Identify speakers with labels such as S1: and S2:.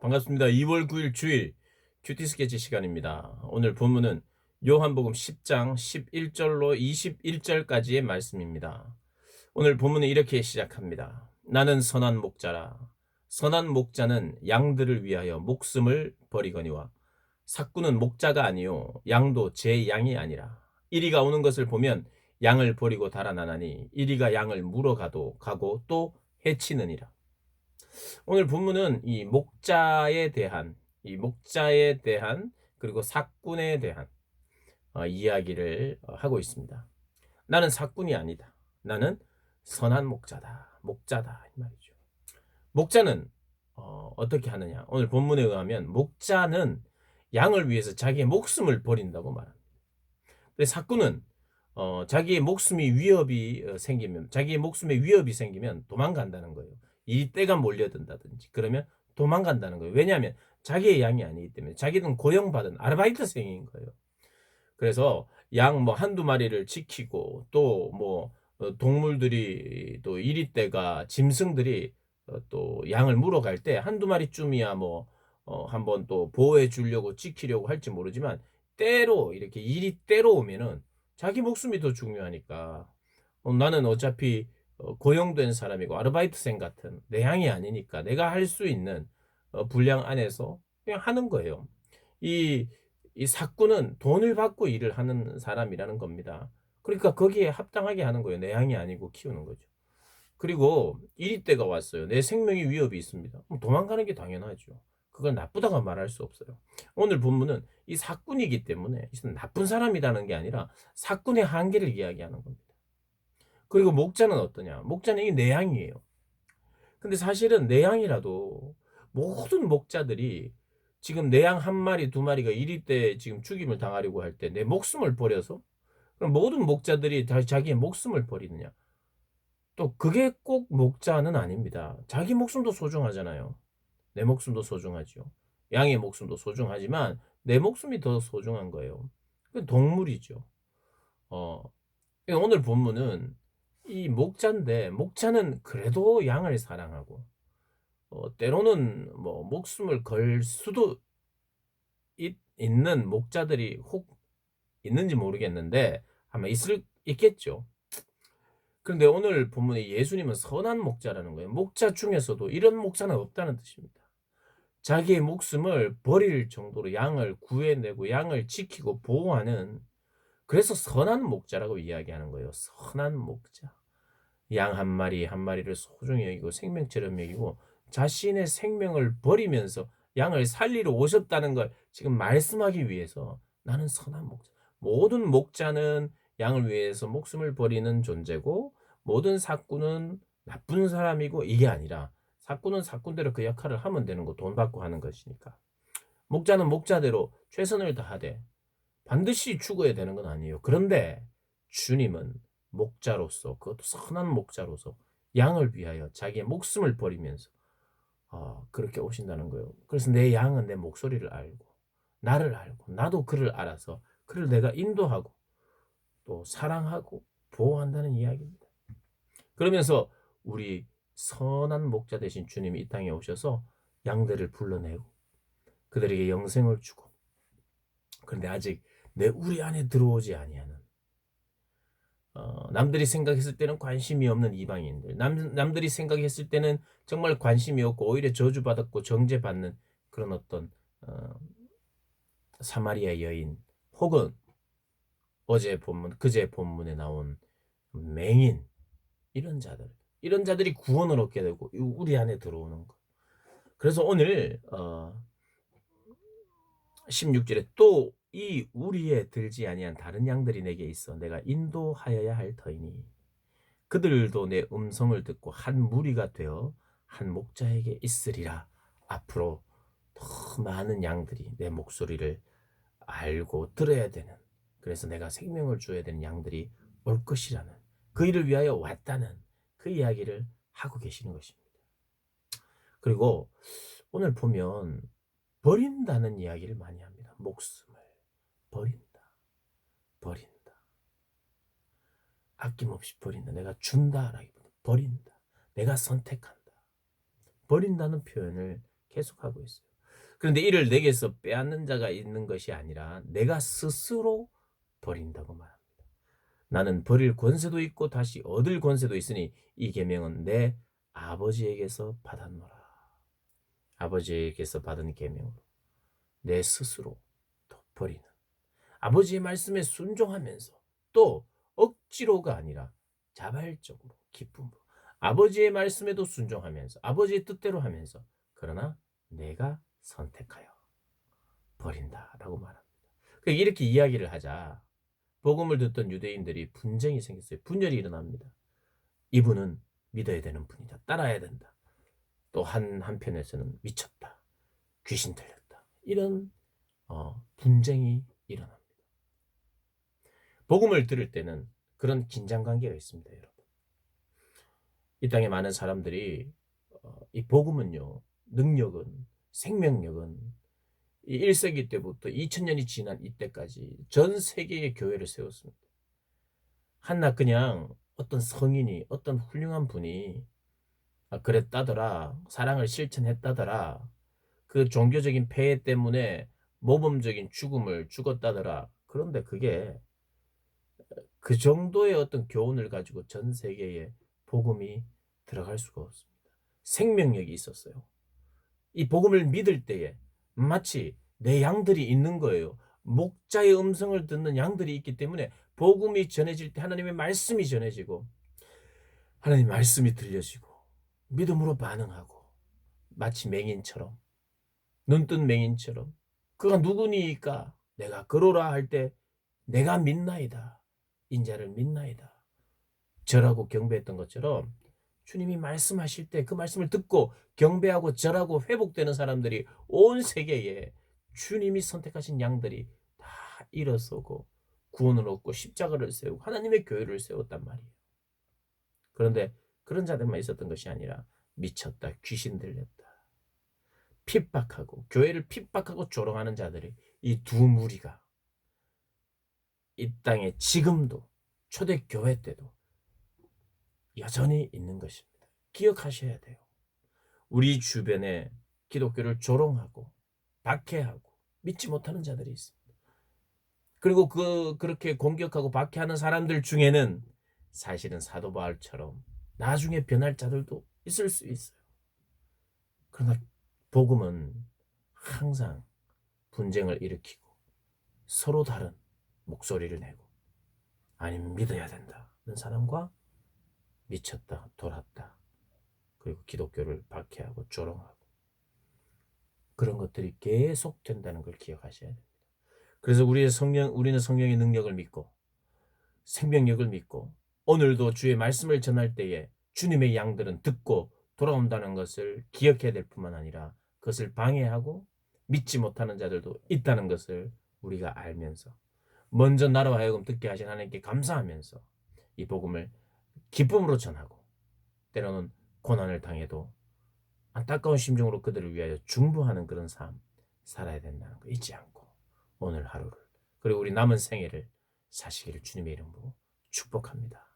S1: 반갑습니다. 2월 9일 주일 큐티 스케치 시간입니다. 오늘 본문은 요한복음 10장 11절로 21절까지의 말씀입니다. 오늘 본문은 이렇게 시작합니다. 나는 선한 목자라. 선한 목자는 양들을 위하여 목숨을 버리거니와 삭구는 목자가 아니요 양도 제 양이 아니라. 이리가 오는 것을 보면 양을 버리고 달아나나니 이리가 양을 물어가도 가고 또 해치느니라. 오늘 본문은 이 목자에 대한 그리고 삭군에 대한 이야기를 하고 있습니다. 나는 삭군이 아니다. 나는 선한 목자다 이 말이죠. 목자는 어떻게 하느냐? 오늘 본문에 의하면 목자는 양을 위해서 자기의 목숨을 버린다고 말합니다. 근데 삭군은 자기의 목숨에 위협이 생기면 도망간다는 거예요. 이 떼가 몰려든다든지 그러면 도망간다는 거예요. 왜냐하면 자기의 양이 아니기 때문에 자기는 고용받은 아르바이트생인 거예요. 그래서 양 뭐 한두 마리를 지키고 또 뭐 동물들이 또 이리떼가 짐승들이 또 양을 물어갈 때 한두 마리쯤이야 뭐 한번 또 보호해 주려고 지키려고 할지 모르지만 때로 이렇게 일이 때로 오면은 자기 목숨이 더 중요하니까 나는 어차피 고용된 사람이고 아르바이트생 같은 내 양이 아니니까 내가 할 수 있는 분량 안에서 그냥 하는 거예요. 이 삭구는 돈을 받고 일을 하는 사람이라는 겁니다. 그러니까 거기에 합당하게 하는 거예요. 내 양이 아니고 키우는 거죠. 그리고 이리 때가 왔어요. 내 생명의 위협이 있습니다. 그럼 도망가는 게 당연하죠. 그건 나쁘다고 말할 수 없어요. 오늘 본문은 이 사꾼이기 때문에 이는 나쁜 사람이라는 게 아니라 사꾼의 한계를 이야기하는 겁니다. 그리고 목자는 어떠냐? 목자는 이 내 양이에요. 근데 사실은 내 양이라도 모든 목자들이 지금 내 양 한 마리 두 마리가 이리 때 지금 죽임을 당하려고 할 때 내 목숨을 버려서 그럼 모든 목자들이 다 자기의 목숨을 버리느냐? 또 그게 꼭 목자는 아닙니다. 자기 목숨도 소중하잖아요. 내 목숨도 소중하죠. 양의 목숨도 소중하지만 내 목숨이 더 소중한 거예요. 그 동물이죠. 어, 오늘 본문은 이 목자인데 목자는 그래도 양을 사랑하고 때로는 뭐 목숨을 걸 수도 있는 목자들이 혹 있는지 모르겠는데 아마 있겠죠. 그런데 오늘 본문에 예수님은 선한 목자라는 거예요. 목자 중에서도 이런 목자는 없다는 뜻입니다. 자기의 목숨을 버릴 정도로 양을 구해내고 양을 지키고 보호하는 그래서 선한 목자라고 이야기하는 거예요. 선한 목자. 양 한 마리 한 마리를 소중히 여기고 생명처럼 여기고 자신의 생명을 버리면서 양을 살리러 오셨다는 걸 지금 말씀하기 위해서 나는 선한 목자. 모든 목자는 양을 위해서 목숨을 버리는 존재고 모든 사꾼은 나쁜 사람이고 이게 아니라 사꾼은 사꾼대로 그 역할을 하면 되는 거 돈 받고 하는 것이니까. 목자는 목자대로 최선을 다하되 반드시 죽어야 되는 건 아니에요. 그런데 주님은 목자로서 그것도 선한 목자로서 양을 위하여 자기의 목숨을 버리면서 그렇게 오신다는 거예요. 그래서 내 양은 내 목소리를 알고 나를 알고 나도 그를 알아서 그를 내가 인도하고 또 사랑하고 보호한다는 이야기입니다. 그러면서 우리 선한 목자 되신 주님이 이 땅에 오셔서 양들을 불러내고 그들에게 영생을 주고 그런데 아직 내 우리 안에 들어오지 아니하는 남들이 생각했을 때는 관심이 없는 이방인들, 남들이 생각했을 때는 정말 관심이 없고 오히려 저주받았고 정죄받는 그런 어떤 어, 사마리아 여인 혹은 그제 본문에 나온 맹인 이런 자들이 구원을 얻게 되고 우리 안에 들어오는 것. 그래서 오늘 16절에 또 이 우리에 들지 아니한 다른 양들이 내게 있어 내가 인도하여야 할 터이니 그들도 내 음성을 듣고 한 무리가 되어 한 목자에게 있으리라. 앞으로 더 많은 양들이 내 목소리를 알고 들어야 되는 그래서 내가 생명을 줘야 되는 양들이 올 것이라는 그 일을 위하여 왔다는 그 이야기를 하고 계시는 것입니다. 그리고 오늘 보면 버린다는 이야기를 많이 합니다. 목숨을 버린다. 버린다. 아낌없이 버린다. 내가 준다라기보다 버린다. 내가 선택한다. 버린다는 표현을 계속하고 있어요. 그런데 이를 내게서 빼앗는 자가 있는 것이 아니라 내가 스스로 버린다고 말합니다. 나는 버릴 권세도 있고 다시 얻을 권세도 있으니 이 계명은 내 아버지에게서 받았노라. 아버지에게서 받은 계명으로 내 스스로 버리는, 아버지의 말씀에 순종하면서 또 억지로가 아니라 자발적으로 기쁨으로 아버지의 말씀에도 순종하면서 아버지의 뜻대로 하면서, 그러나 내가 선택하여 버린다라고 말합니다. 이렇게 이야기를 하자 복음을 듣던 유대인들이 분쟁이 생겼어요. 분열이 일어납니다. 이분은 믿어야 되는 분이다, 따라야 된다. 또 한편에서는 미쳤다, 귀신 들렸다, 이런 분쟁이 일어납니다. 복음을 들을 때는 그런 긴장관계가 있습니다, 여러분. 이 땅에 많은 사람들이 이 복음은요, 능력은, 생명력은 이 1세기 때부터 2000년이 지난 이때까지 전 세계의 교회를 세웠습니다. 한낱 그냥 어떤 성인이, 어떤 훌륭한 분이 그랬다더라, 사랑을 실천했다더라, 그 종교적인 폐해 때문에 모범적인 죽음을 죽었다더라. 그런데 그게 그 정도의 어떤 교훈을 가지고 전 세계에 복음이 들어갈 수가 없습니다. 생명력이 있었어요. 이 복음을 믿을 때에 마치 내 양들이 있는 거예요. 목자의 음성을 듣는 양들이 있기 때문에 복음이 전해질 때 하나님의 말씀이 전해지고 하나님의 말씀이 들려지고 믿음으로 반응하고, 마치 맹인처럼, 눈뜬 맹인처럼 그가 누구니까 내가 그러라 할 때 내가 믿나이다, 인자를 믿나이다, 절하고 경배했던 것처럼 주님이 말씀하실 때 그 말씀을 듣고 경배하고 절하고 회복되는 사람들이 온 세계에 주님이 선택하신 양들이 다 일어서고 구원을 얻고 십자가를 세우고 하나님의 교회를 세웠단 말이에요. 그런데 그런 자들만 있었던 것이 아니라 미쳤다, 귀신 들렸다, 핍박하고 교회를 핍박하고 조롱하는 자들이, 이 두 무리가 이 땅에 지금도 초대교회 때도 여전히 있는 것입니다. 기억하셔야 돼요. 우리 주변에 기독교를 조롱하고 박해하고 믿지 못하는 자들이 있습니다. 그리고 그렇게 공격하고 박해하는 사람들 중에는 사실은 사도 바울처럼 나중에 변할 자들도 있을 수 있어요. 그러나 복음은 항상 분쟁을 일으키고 서로 다른 목소리를 내고 아니면 믿어야 된다는 사람과 미쳤다, 돌았다, 그리고 기독교를 박해하고 조롱하고 그런 것들이 계속 된다는 걸 기억하셔야 됩니다. 그래서 우리는 성령의 능력을 믿고 생명력을 믿고 오늘도 주의 말씀을 전할 때에 주님의 양들은 듣고 돌아온다는 것을 기억해야 될 뿐만 아니라 그것을 방해하고 믿지 못하는 자들도 있다는 것을 우리가 알면서 먼저 나로 하여금 듣게 하신 하나님께 감사하면서 이 복음을 기쁨으로 전하고 때로는 고난을 당해도 안타까운 심정으로 그들을 위하여 중보하는 그런 삶 살아야 된다는 거 잊지 않고 오늘 하루를, 그리고 우리 남은 생애를 사시기를 주님의 이름으로 축복합니다.